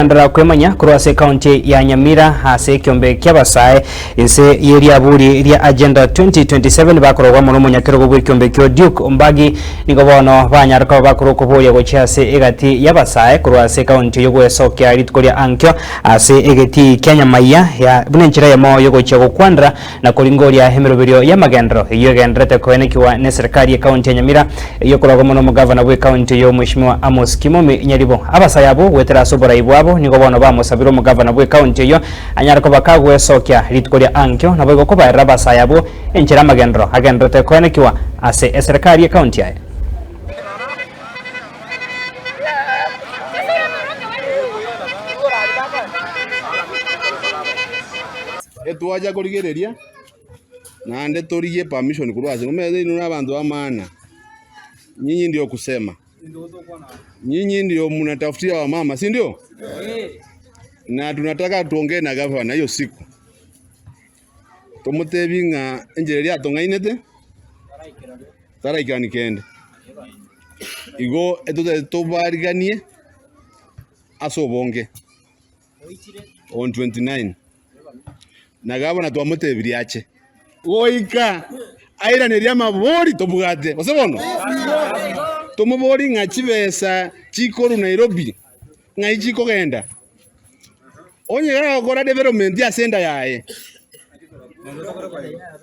kwandara kwemanya kurwase county ya Nyamira hase kiombe kyabasae ese yeria buri ria agenda 2027 bakorwa mu munyakero gwo kiombe kyo Duke Ombagi nigo bono banyarko bakoroko boya gochase egati yabasae kurwase county yo gwesokya ritkoria ankyo ase egeti Kenya maya ya bunenchira ya moyo gochego kwandara na kolingoria hemeroberio ya magendro iyo gendrete koenekiwa ne serikali ya county ya Nyamira iyo korwa mu governor we county yo Mheshimiwa Amos Kimomi Nyaribo abasayabo wetera sobora ibwabo nigo bono bamusabiro mu governor we county yo anyarko bakagwe sokya ritkoria ankyo nabo go kubaira basayabo enchira magendro agendrote koenekiwa ase serikali ya county ya etwaja kurigereria na ande toriye permission kurwaze ngomeze ino abantu amana nyinyi ndio kusema nyinyi ndio mnatafutia wa mama si ndio na tunataka tuongee na gavana hiyo siku tomutebinga enjereria atongainete taraikani kende igo etuze tobariganie asobonge on 29 na gavana twamutebiriache oika aira neria mabori tobugate osebono tomubori ngachibesa chikoru Nairobi ngaichiko genda onye gara gukora development ya senda yae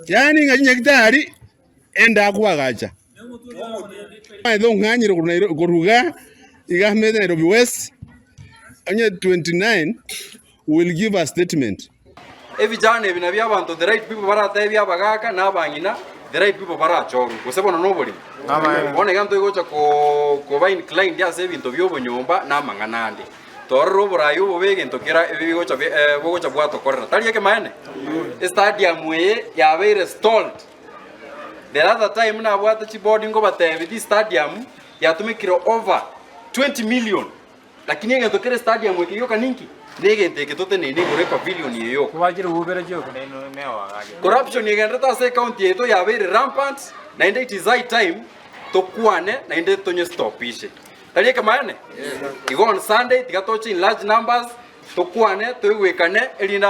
yani ngachinya kitari enda kwagacha aitho nganyire kuruga igamete Nairobi West onye 29 will give a statement. Every jane binabya abantu the right people baratebya bagaka nabangina the right people barachoro kusebona nobody one ganto igocha ko ba inclined ya se binto byo bonyomba na manganande torro burayo bobege ntokera ebigocha bogocha bwato korra tali yake maene stadium we ya be installed the other time na bwata chi boarding go batebi this stadium ya tumikiro over 20 million lakini yake ntokera stadium we kiyoka ninki nege nteke tote nene gore pavilion yeyo kubajira ubere cyo kuneno mewa gage corruption yegendeta se county yeto ya very rampant na inde it is high time to kuane na inde tonye stopishe tali kama ene igo on Sunday tikatochi in large numbers to kuane to wekane elina